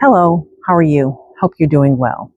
Hello, how are you? Hope you're doing well.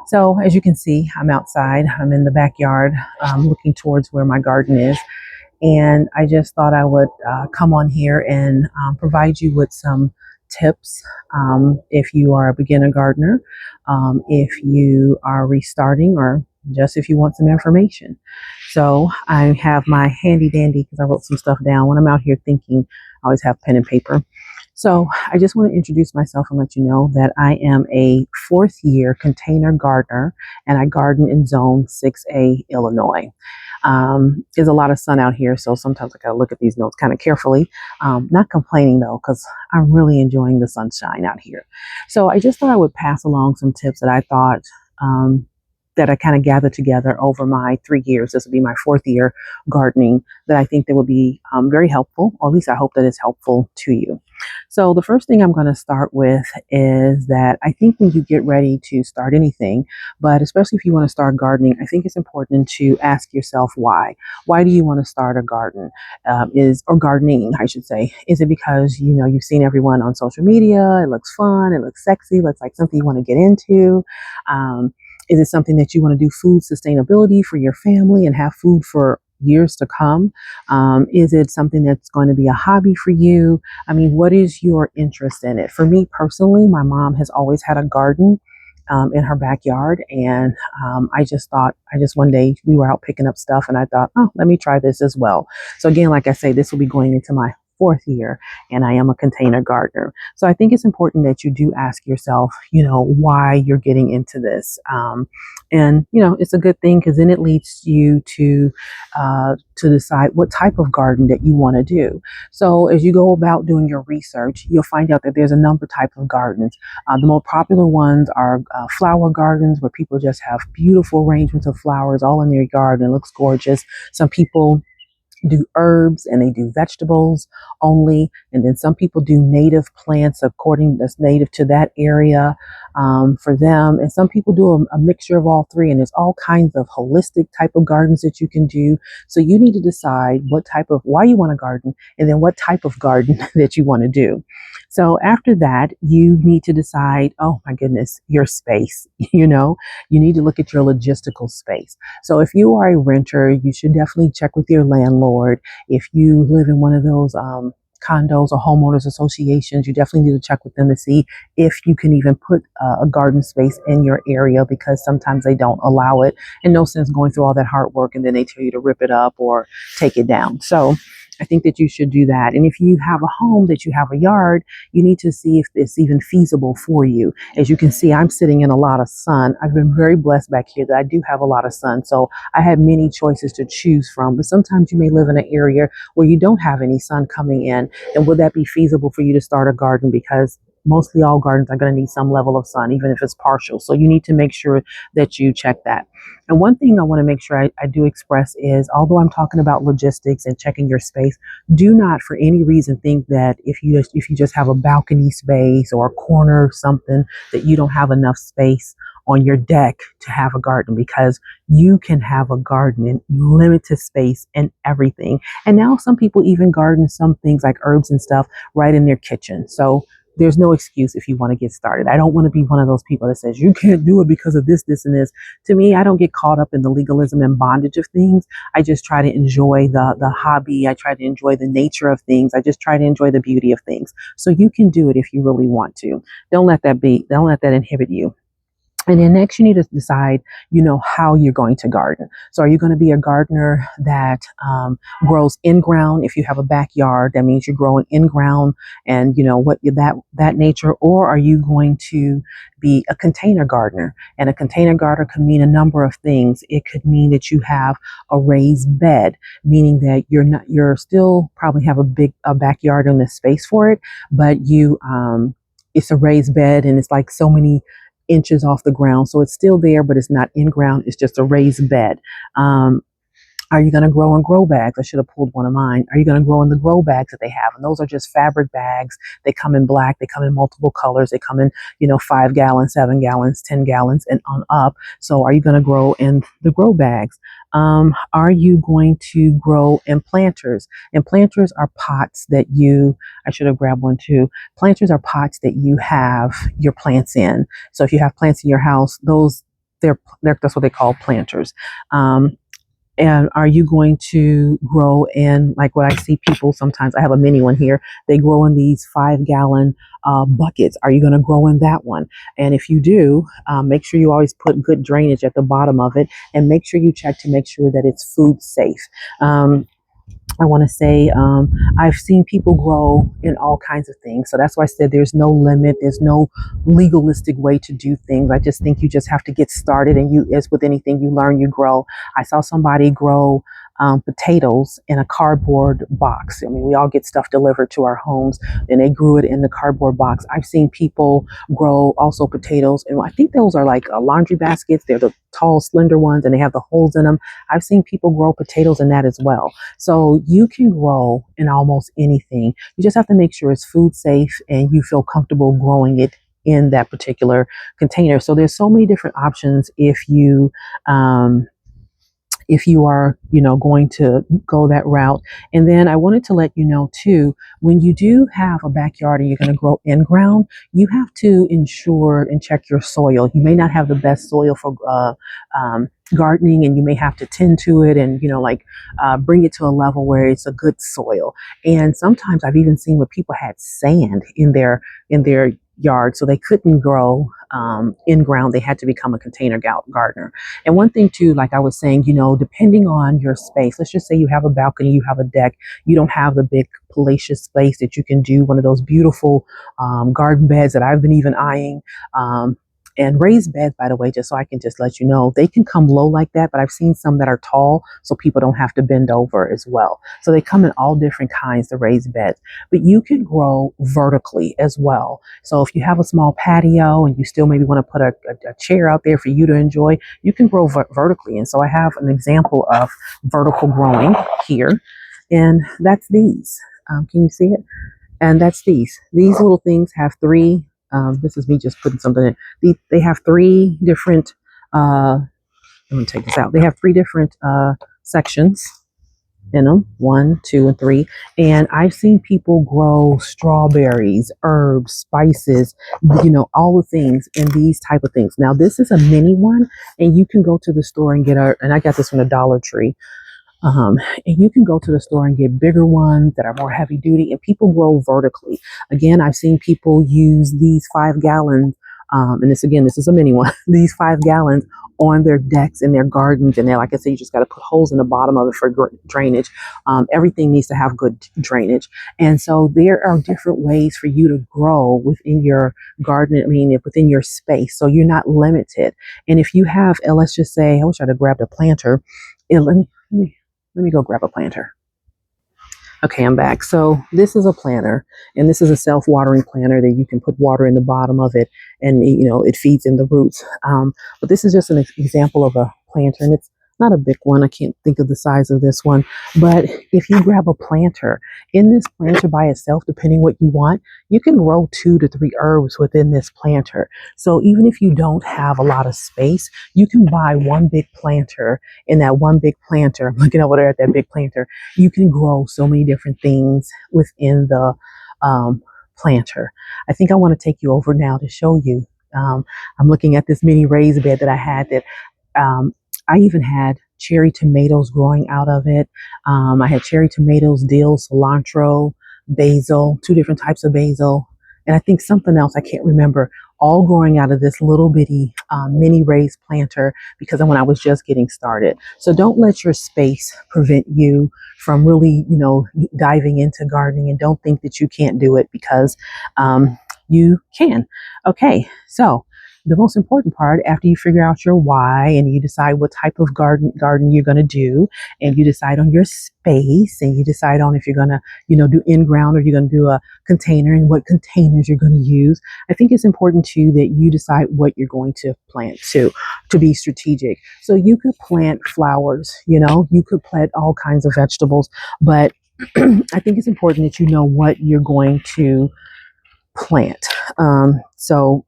So, as you can see, I'm outside. I'm in the backyard, looking towards where my garden is. And I just thought I would come on here and provide you with some tips if you are a beginner gardener, if you are restarting, or just if you want some information. So, I have my handy dandy because I wrote some stuff down. When I'm out here thinking, I always have pen and paper. So, I just want to introduce myself and let you know that I am a fourth year container gardener and I garden in Zone 6A, Illinois. There's a lot of sun out here, so sometimes I gotta look at these notes kind of carefully. Not complaining though, because I'm really enjoying the sunshine out here. So I just thought I would pass along some tips that I thought um, that I kind of gathered together over my 3 years. This will be my fourth year gardening. That I think that will be very helpful, or at least I hope that it's helpful to you. So the first thing I'm going to start with is that I think when you get ready to start anything, but especially if you want to start gardening, I think it's important to ask yourself why. Why do you want to start a garden? Or gardening, I should say. Is it because you've seen everyone on social media? It looks fun. It looks sexy. Looks like something you want to get into. Um, is it something that you want to do food sustainability for your family and have food for years to come? Is it something that's going to be a hobby for you? I mean, what is your interest in it? For me personally, my mom has always had a garden in her backyard. And I just thought, I just one day we were out picking up stuff and I thought, oh, let me try this as well. So, again, like I say, this will be going into my fourth year and I am a container gardener. So I think it's important that you do ask yourself, why you're getting into this. It's a good thing because then it leads you to decide what type of garden that you want to do. So as you go about doing your research, you'll find out that there's a number of types of gardens. The most popular ones are flower gardens where people just have beautiful arrangements of flowers all in their yard and it looks gorgeous. Some people do herbs and they do vegetables only, and then some people do native plants according that's native to that area for them, and some people do a mixture of all three, and there's all kinds of holistic type of gardens that you can do. So you need to decide what type of why you want to garden and then what type of garden that you want to do. So after that, you need to decide, oh my goodness, your space. You need to look at your logistical space. So if you are a renter, you should definitely check with your landlord. If you live in one of those condos or homeowners associations, you definitely need to check with them to see if you can even put a garden space in your area because sometimes they don't allow it. And no sense going through all that hard work and then they tell you to rip it up or take it down. So I think that you should do that. And if you have a home that you have a yard, you need to see if it's even feasible for you. As you can see, I'm sitting in a lot of sun. I've been very blessed back here that I do have a lot of sun. So I have many choices to choose from. But sometimes you may live in an area where you don't have any sun coming in. And would that be feasible for you to start a garden? Because mostly all gardens are going to need some level of sun, even if it's partial. So you need to make sure that you check that. And one thing I want to make sure I do express is, although I'm talking about logistics and checking your space, do not for any reason think that if you just have a balcony space or a corner or something that you don't have enough space on your deck to have a garden, because you can have a garden in limited space and everything. And now some people even garden some things like herbs and stuff right in their kitchen. So there's no excuse if you want to get started. I don't want to be one of those people that says you can't do it because of this, this, and this. To me, I don't get caught up in the legalism and bondage of things. I just try to enjoy the hobby. I try to enjoy the nature of things. I just try to enjoy the beauty of things. So you can do it if you really want to. Don't let that inhibit you. And then next, you need to decide, how you're going to garden. So are you going to be a gardener that grows in ground? If you have a backyard, that means you're growing in ground and, that nature. Or are you going to be a container gardener? And a container gardener could mean a number of things. It could mean that you have a raised bed, meaning that you're still probably have a backyard and the space for it, but it's a raised bed and it's like so many inches off the ground. So it's still there, but it's not in ground. It's just a raised bed. Um, Are you going to grow in grow bags? I should have pulled one of mine. Are you going to grow in the grow bags that they have? And those are just fabric bags. They come in black. They come in multiple colors. They come in, 5 gallons, 7 gallons, 10 gallons, and on up. So are you going to grow in the grow bags? Are you going to grow in planters? And planters are pots that I should have grabbed one too. Planters are pots that you have your plants in. So if you have plants in your house, that's what they call planters. And are you going to grow in, like what I see people sometimes, I have a mini one here, they grow in these 5 gallon buckets. Are you going to grow in that one? And if you do, make sure you always put good drainage at the bottom of it, and make sure you check to make sure that it's food safe. I want to say I've seen people grow in all kinds of things. So that's why I said there's no limit. There's no legalistic way to do things. I just think you just have to get started, and as with anything, you learn, you grow. I saw somebody grow potatoes in a cardboard box. I mean, we all get stuff delivered to our homes, and they grew it in the cardboard box. I've seen people grow also potatoes, and I think those are like laundry baskets. They're the tall, slender ones, and they have the holes in them. I've seen people grow potatoes in that as well. So you can grow in almost anything. You just have to make sure it's food safe and you feel comfortable growing it in that particular container. So there's so many different options if you are, going to go that route. And then I wanted to let you know too, when you do have a backyard and you're going to grow in ground, you have to ensure and check your soil. You may not have the best soil for gardening, and you may have to tend to it and, bring it to a level where it's a good soil. And sometimes I've even seen where people had sand in their yard, so they couldn't grow in ground. They had to become a container gardener. And one thing too, like I was saying, depending on your space, let's just say you have a balcony, you have a deck, you don't have the big palatial space that you can do one of those beautiful garden beds that I've been even eyeing. And raised beds, by the way, just so I can just let you know, they can come low like that, but I've seen some that are tall so people don't have to bend over as well. So they come in all different kinds, the raised beds, but you can grow vertically as well. So if you have a small patio and you still maybe want to put a chair out there for you to enjoy, you can grow vertically. And so I have an example of vertical growing here, and that's these. Can you see it? And that's these. These little things have three. This is me just putting something in. They have three different, I'm going to take this out. They have three different sections in them, 1, 2, and 3. And I've seen people grow strawberries, herbs, spices, all the things in these type of things. Now, this is a mini one, and you can go to the store and and I got this from the Dollar Tree. And you can go to the store and get bigger ones that are more heavy duty, and people grow vertically. Again, I've seen people use these 5 gallons, and this is a mini one, these 5 gallons on their decks in their gardens. And like I said, you just got to put holes in the bottom of it for drainage. Everything needs to have good drainage. And so there are different ways for you to grow within your garden. I mean, within your space. So you're not limited. And if you have, let's just say, I wish I'd have grabbed a planter. Let me go grab a planter. Okay, I'm back. So this is a planter, and this is a self-watering planter that you can put water in the bottom of it, and it feeds in the roots. But this is just an example of a planter, and it's not a big one. I can't think of the size of this one. But if you grab a planter, in this planter by itself, depending what you want, you can grow 2 to 3 herbs within this planter. So even if you don't have a lot of space, you can buy one big planter. In that one big planter, I'm looking over there at that big planter, you can grow so many different things within the planter. I think I want to take you over now to show you. I'm looking at this mini raised bed that I had that I even had cherry tomatoes growing out of it. I had cherry tomatoes, dill, cilantro, basil, 2 different types of basil, and I think something else I can't remember, all growing out of this little bitty mini raised planter, because when I was just getting started. So don't let your space prevent you from really, diving into gardening, and don't think that you can't do it, because you can. Okay, so the most important part, after you figure out your why and you decide what type of garden you're going to do, and you decide on your space, and you decide on if you're going to, do in ground or you're going to do a container, and what containers you're going to use. I think it's important too that you decide what you're going to plant to be strategic. So you could plant flowers, you could plant all kinds of vegetables, but I think it's important that you know what you're going to plant. So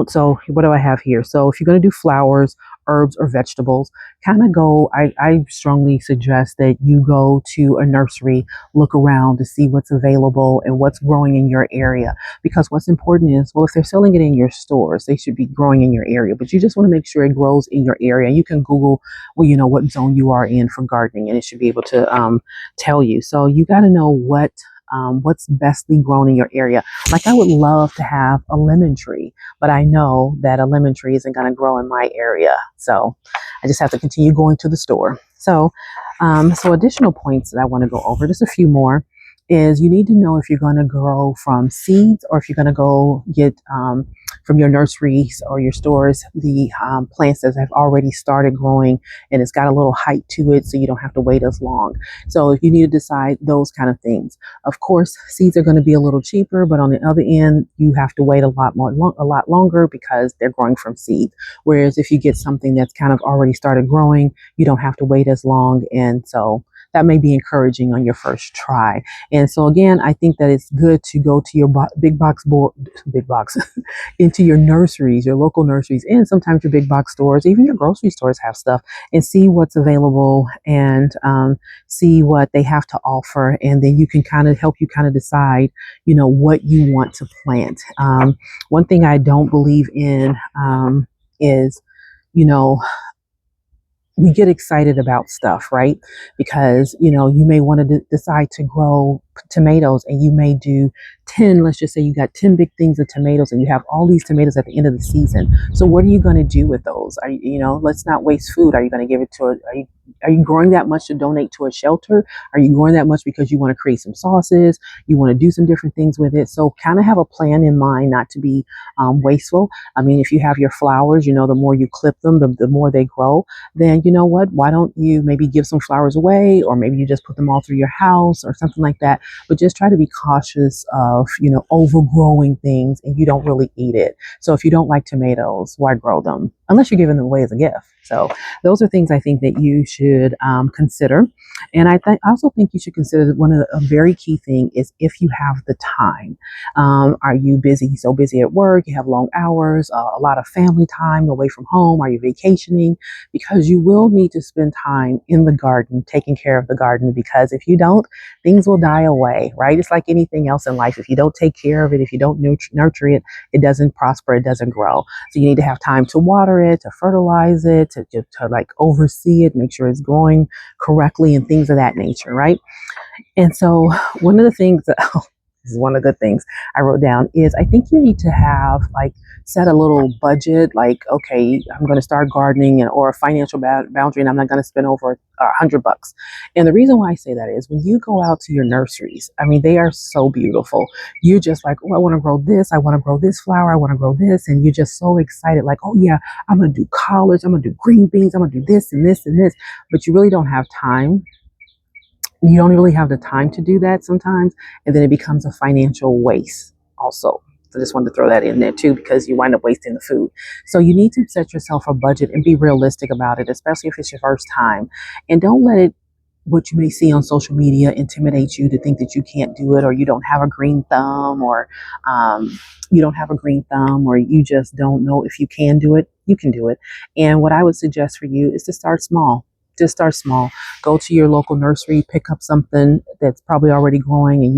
so what do I have here? So if you're going to do flowers, herbs, or vegetables, kind of I strongly suggest that you go to a nursery, look around to see what's available and what's growing in your area. Because what's important is, well, if they're selling it in your stores, they should be growing in your area, but you just want to make sure it grows in your area. You can Google, well, what zone you are in for gardening, and it should be able to tell you. So you got to know what's bestly grown in your area. Like I would love to have a lemon tree, but I know that a lemon tree isn't going to grow in my area. So I just have to continue going to the store. So additional points that I want to go over, just a few more, is you need to know if you're going to grow from seeds or if you're going to go get from your nurseries or your stores the plants that have already started growing and it's got a little height to it, so you don't have to wait as long. So if you need to decide those kind of things, of course, seeds are going to be a little cheaper, but on the other end, you have to wait a lot longer because they're growing from seeds. Whereas if you get something that's kind of already started growing, you don't have to wait as long, and so that may be encouraging on your first try. And so again, I think that it's good to go to your big box into your nurseries, your local nurseries, and sometimes your big box stores, even your grocery stores have stuff, and see what's available and see what they have to offer. And then you can kind of help you kind of decide, what you want to plant. One thing I don't believe in is, you know, we get excited about stuff, right? Because, you may want to decide to grow tomatoes, and you may do 10, let's just say you got 10 big things of tomatoes and you have all these tomatoes at the end of the season. So what are you going to do with those? Let's not waste food. Are you going to give it to are you growing that much to donate to a shelter? Are you growing that much because you want to create some sauces? You want to do some different things with it. So kind of have a plan in mind, not to be wasteful. I mean, if you have your flowers, the more you clip them, the more they grow. Then you know what? Why don't you maybe give some flowers away, or maybe you just put them all through your house or something like that. But just try to be cautious of, overgrowing things and you don't really eat it. So if you don't like tomatoes, why grow them? Unless you're giving them away as a gift. So those are things I think that you should consider. And I also think you should consider that a very key thing is if you have the time. Are you busy? So busy at work, you have long hours, a lot of family time away from home. Are you vacationing? Because you will need to spend time in the garden, taking care of the garden, because if you don't, things will die away, right? It's like anything else in life. If you don't take care of it, if you don't nurture it, it doesn't prosper, it doesn't grow. So you need to have time to water it, to fertilize it, to like oversee it, make sure it's growing correctly and things of that nature, right? And so one of the things that this is one of the good things I wrote down is I think you need to have set a little budget, okay, I'm going to start gardening or a financial boundary, and I'm not going to spend over $100. And the reason why I say that is when you go out to your nurseries, I mean, they are so beautiful. You're just like, oh, I want to grow this. I want to grow this flower. I want to grow this. And you're just so excited. Like, oh yeah, I'm going to do collards. I'm going to do green beans. I'm going to do this and this and this. But you really don't have time. You don't really have the time to do that sometimes. And then it becomes a financial waste also. So I just wanted to throw that in there too, because you wind up wasting the food. So you need to set yourself a budget and be realistic about it, especially if it's your first time. And don't let what you may see on social media intimidate you to think that you can't do it, or you don't have a green thumb, or or you just don't know if you can do it. You can do it. And what I would suggest for you is to start small. Just start small. Go to your local nursery, pick up something that's probably already growing, and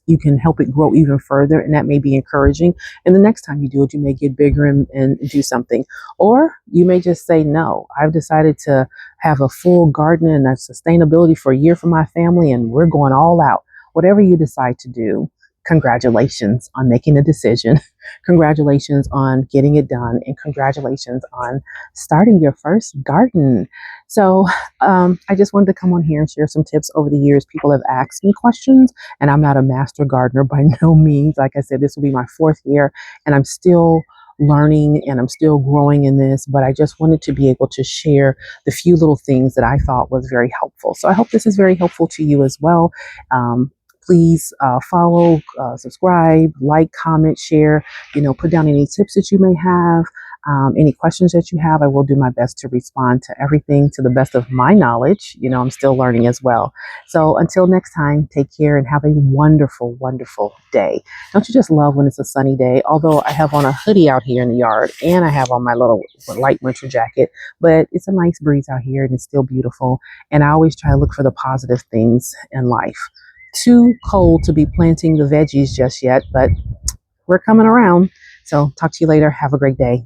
you can help it grow even further, and that may be encouraging. And the next time you do it, you may get bigger and do something. Or you may just say, no, I've decided to have a full garden and a sustainability for a year for my family, and we're going all out. Whatever you decide to do, congratulations on making a decision. Congratulations on getting it done, and congratulations on starting your first garden. So I just wanted to come on here and share some tips. Over the years, people have asked me questions, and I'm not a master gardener by no means. Like I said, this will be my 4th year, and I'm still learning and I'm still growing in this, but I just wanted to be able to share the few little things that I thought was very helpful. So I hope this is very helpful to you as well. Please follow, subscribe, like, comment, share, put down any tips that you may have. Any questions that you have, I will do my best to respond to everything to the best of my knowledge. I'm still learning as well. So until next time, take care and have a wonderful, wonderful day. Don't you just love when it's a sunny day? Although I have on a hoodie out here in the yard and I have on my little light winter jacket, but it's a nice breeze out here and it's still beautiful. And I always try to look for the positive things in life. Too cold to be planting the veggies just yet, but we're coming around. So talk to you later. Have a great day.